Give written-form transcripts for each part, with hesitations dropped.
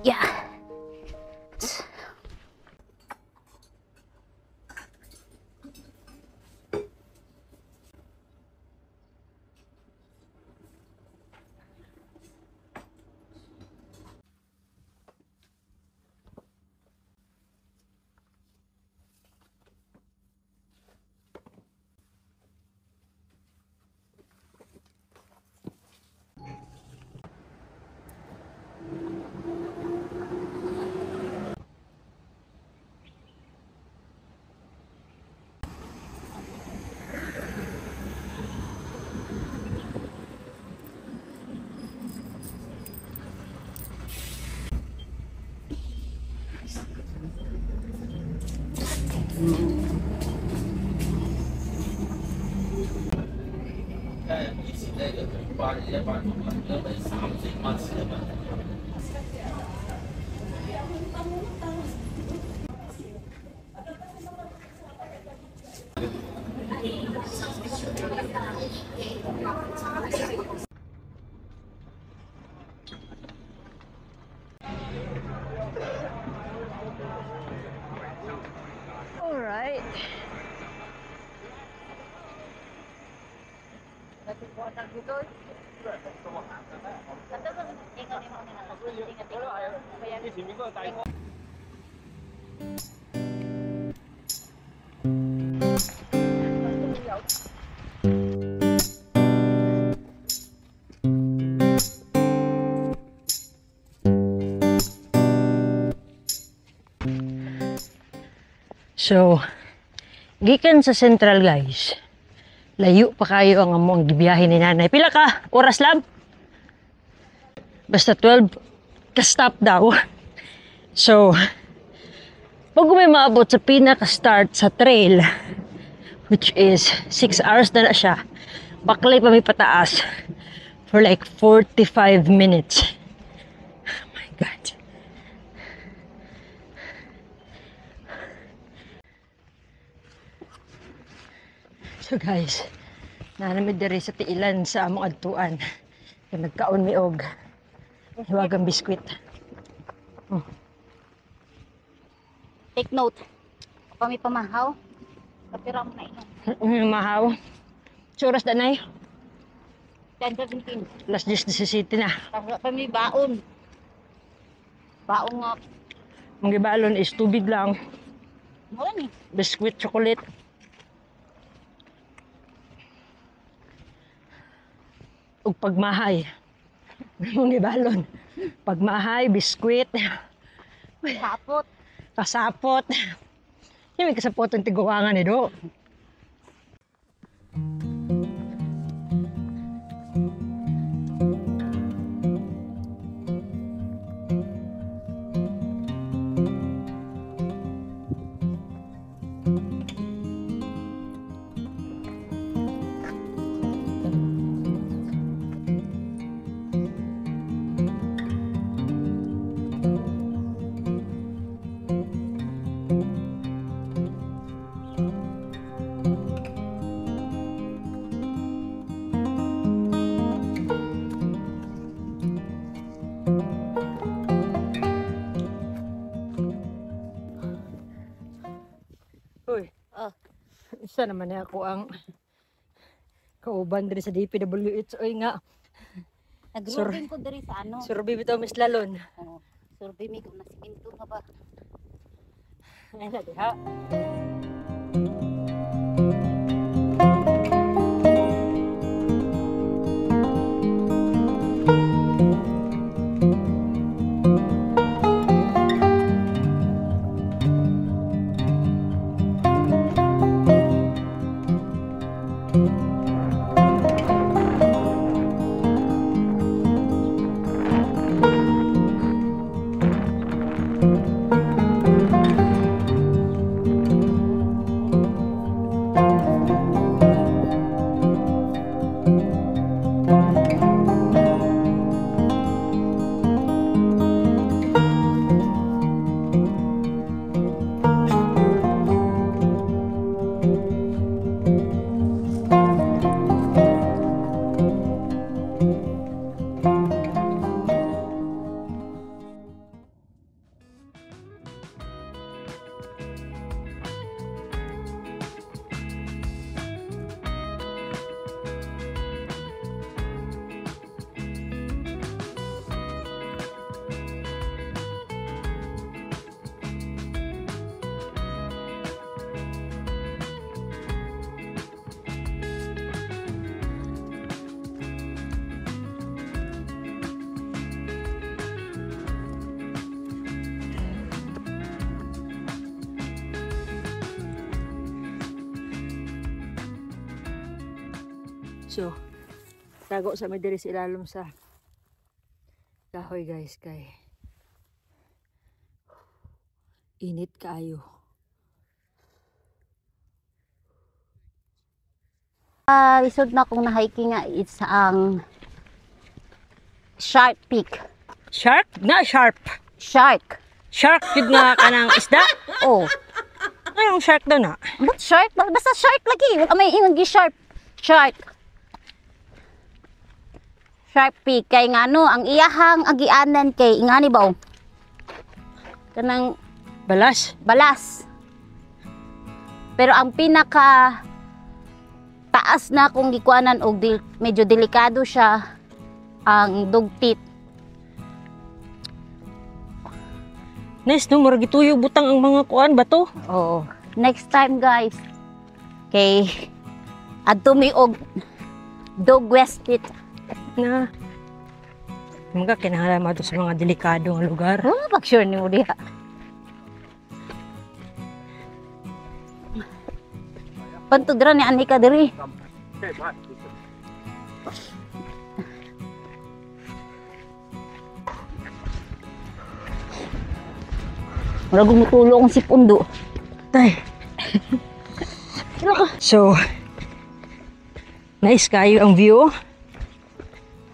Yeah. All right. So, gikan sa Central guys, layo pa kayo ang among gibiyahe ni nanay. Pila ka? Oras lang? Basta 12 ka-stop daw. So, pag may maabot sa pinaka-start sa trail, which is 6 hours na siya, baklay pa may pataas for like 45 minutes. Oh my God. So guys, nanamid diri sa tiilan sa among adtuan. Nagkaon mi og hiwagang biskwit. Take note. Kapag may pamahaw, kapira mo na ino. Mahaw. Suras danay. 10-17. Last 10-17 na. Kapag may baon. Baon nga. Ang gibalon is tubig lang. Mura ni. Biskwit, chocolate. Ug pagmahay. Ang gibalon. Pagmahay, biskwit. Sapot. Kasapot. Yung may kasapot ang tiguangan ni Do. Uy, isa naman na ako ang kauban diri sa DPWH. Uy nga, Nag-grouping ko diri sa ano. survey bitaw Miss Lalon. Survey me kung nasiminto nga ba. Ay na diha. So, tago sa may diri sa ilalom sa kahoy guys kay init kaayo. Lisod na kung na-hiking nga, it's ang Shark Peak. Shark? Na sharp. Shark. Shark yun nga kanang isda. Oh. Anong shark daw na? But shark? Basta shark lagi. Wala may ingon gi shark. Shark. Shark Peak. Kay nga no, ang iyahang agianan kay ingani ba? Kanang Balas. balas. Pero ang pinaka taas na kung gikuanan og medyo delikado siya ang dugtit. Nice no, murag ituyog butang ang mga kuan ba to? Oo. Next time guys. Kay adto mi og dog westit. Na mga kinahanglan to sa mga delikadong lugar. Oh, pag sure ni mo diha. Pantudra ni ani ka diri. Murag gumutulong si Pundo. Tay. So, nice kayo ang view.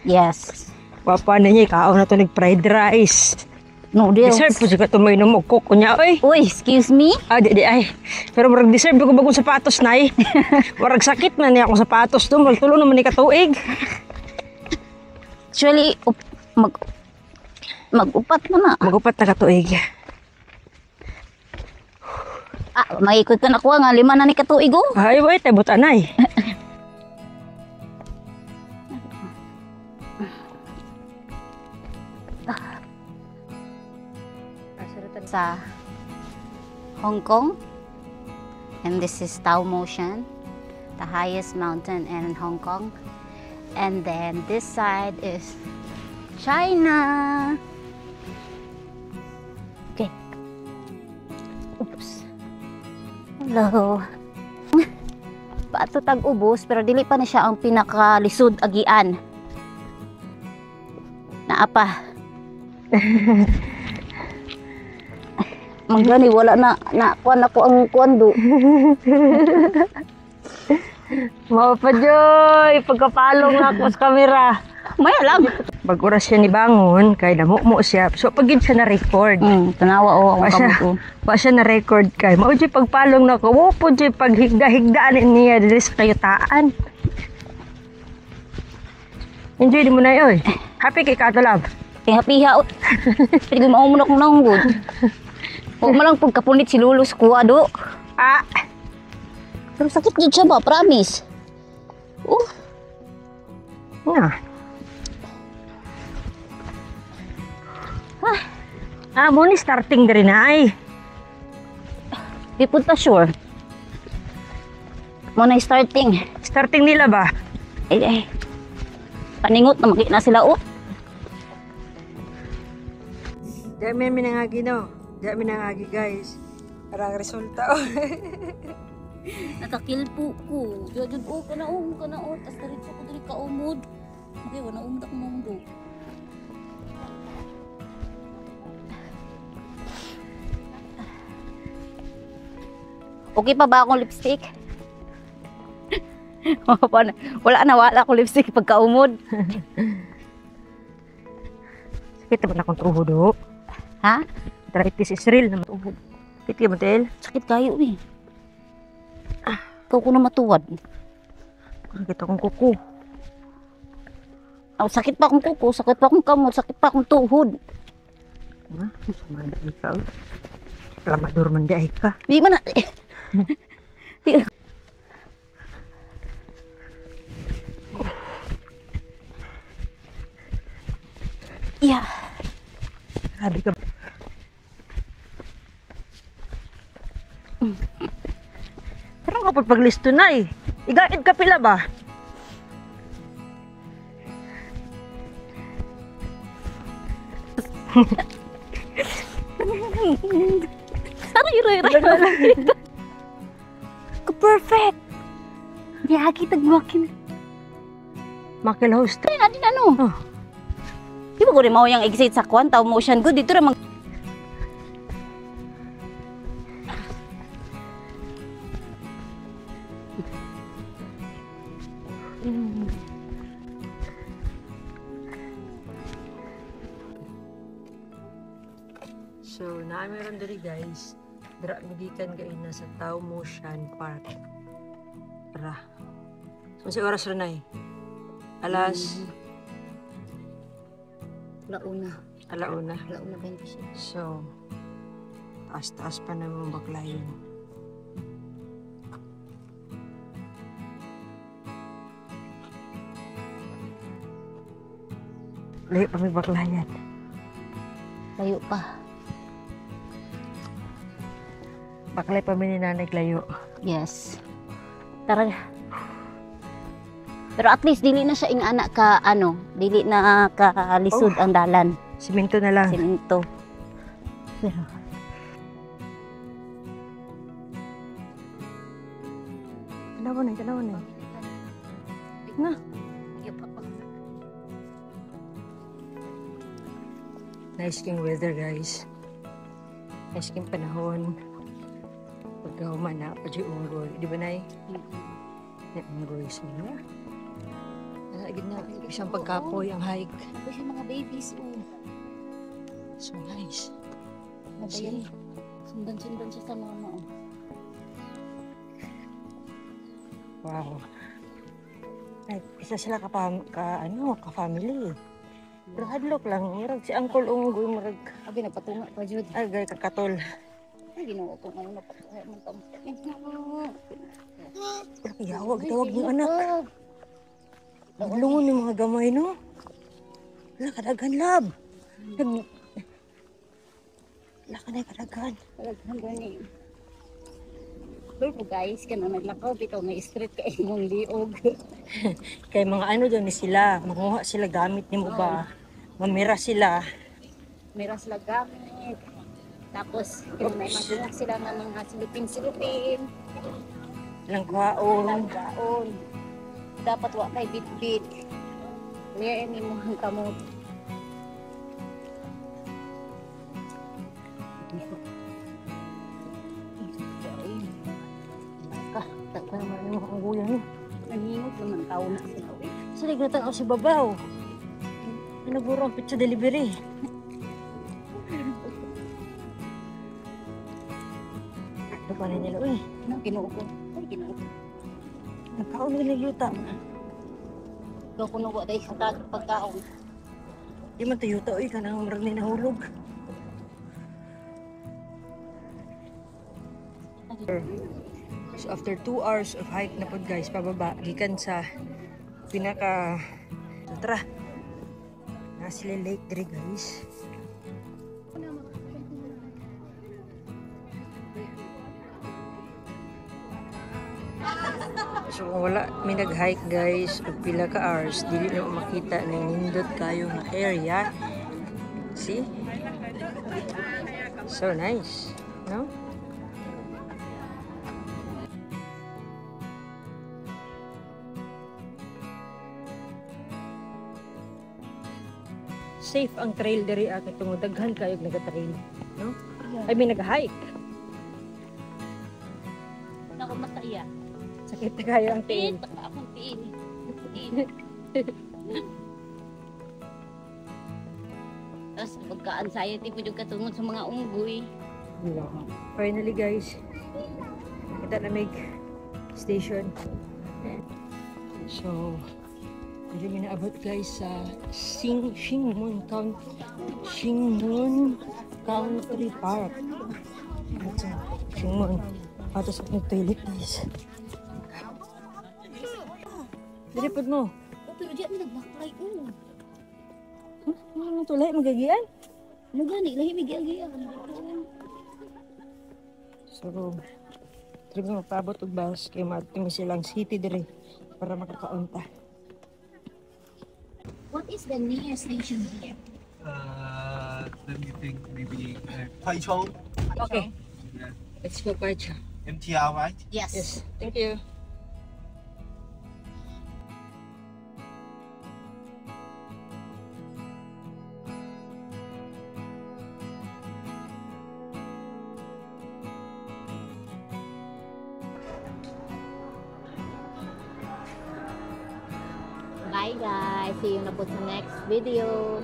Yes. Papa na niya, ikaw na to nag-fried rice. No deal. Deserve po siya ka tuminom og coke niya, oy. Uy, excuse me. Di ay. Pero murag deserve ko bagong sapatos na eh. Murag sakit na niya akong sapatos to. Murag tulo naman ni katuig. Actually, mag-upat mo na. Magupat na katuig. Maikot ka na kuha nga, 5 na ni katuig oh. Ay, wait, tayo butanay. Sa Hong Kong. And this is Tao Motion, the highest mountain in Hong Kong. And then this side is China. Okay. Oops. Hello. Paato tag-ubos pero dili pa na siya ang pinakalisod agian. Naapa. Manggani wala na kuan ako ang kuando. Mao pa joy, pagkapalong na ako sa kamera. Maya lang. Pag oras siya ni bangon, kay namumo siya. So pag yun siya na-record. Tanawa o ang siya, kamot ko. pa siya na-record kay. Mao joy pagpalong na ko, wo po joy paghigda-higdaan niya dili sa kayutaan. Enjoy din mo na oy. Happy kay Kato Love. Piha-piha ot. Pwede mo muna kong nanggod. Huwag mo lang pagkapunit si Lulu sa kuwado. Pero sakit dyan siya ba? Promise. Nga. Mo ni starting diri na ay. Di punta sure. Mo na starting. Starting nila ba? Ay. Paningot na makina sila Dami minangagi no. Dami minangagi guys. Parang resulta Nakakilpo ko. Jud kanaon. Tas diretso ko diri ka umod. Okay, wala umod ako mundo. Okay pa ba akong lipstick? Wala akong lipstick pagka-umod. Sakit naman akong tuhod o. Ha? Arthritis is real na matuhod. Sakit ka Matel? Sakit kayo eh. Ikaw ko na matuwad. Sakit akong kuko. Sakit pa akong kuko, sakit pa akong kamot, sakit pa akong tuhod. Sama na ikaw. Lamador man di ka. Di man na. Yeah. Grabe ka. Pero kapag paglisto na eh. Igaid ka pila ba? Aray. Perfect. Yagi tagwakin. Makil host. Ay, adin ano? Oh. Di ba ko rin mau yung exit sa kwan, Tao Motion good. Dito rin So, meron dali guys. Dira migikan kayo na sa Tao Motion Park. Tara. So, si oras rin ay? Alas? Launa. Alauna. Launa 26. So, taas-taas pa naman baklayin. Layo pa may baklayan. Layo pa. Baklay pa may ninanay layo. Yes. Tara. Pero at least dili na siya ing anak ka dili na ka lisod ang dalan. Simento na lang. Simento. Pero Tanawan na. Na. Nice king weather guys. Nice king panahon. Pagkahuman na, pwede unggoy. Di ba nay? Unggoy sila. Nalagid na isang pagkapoy ang hike. Ito siya mga babies. So nice. Madayan. Sundan-sundan siya sa mama. Wow. Ay, isa sila ka-family. Pero hadlok lang. Murag si Uncle Unggoy, murag. Abi nagpatunga pa jud. Ay, gay kakatol. Ay ginawa ko ngayon napatunga man tamo. Pero tawag yung anak. Lungon yung mga gamay, no? Wala, kadagan lab. Wala ka na kadagan. Talagang gani. Pero guys, kana naglakaw bitaw may street kay imong liog. Kay mga ano doon ni sila, manguha sila gamit ni mo ba? Mamira sila. Meras sila gamit. Tapos may magdala sila ng mga silupin-silupin. Ilang kwaon. Langgaon. Dapat wa kay bit-bit. Niya ini mo ang kamot. Taka naman yung mga unggoyan. Nangingot naman tao na sila. Sali gatang ako si Babaw. Naguro ang pizza delivery. Ano pa na nila, uy. Kinuo ko. Ay, kinuo ko. Nagkaon nila yuta. Ikaw kuno ko dahil sa pagkaon. Di man to yuta, uy. Kanang marag ni nahulog. So after 2 hours of hike na po guys, pababa, gikan sa pinaka, so tara, nasa lake diri guys. So kung wala may nag-hike guys, og pila ka hours, dili na makita ng nindot kayo nga area. See? So nice, no? Safe ang trail diri katong daghan kayo naga-trail, no? I mean nag-hike. Nako masaya. Sakit na kayo ang Tiin, trail. baka akong tiin. Tapos pagka-anxiety po yung katungod sa mga unggoy. Finally guys, kita na may station. So, hindi mi naabot guys sa Shingmun Country Park. Ito, Shingmun. Ato sa toilet guys. Diripod mo. Pero di ako nagbaklay ko. Ano tulay magagian? Ano gani? Lahi may giyagiyan. So, trip na magpabot og bus kay mating silang city dire para makakaunta. What is the nearest station here? Let me think, maybe Taichung. Okay, Yeah. let's go Pacha. MTR, right? Yes. Yes, thank you. Bye guys. See you na po sa next video.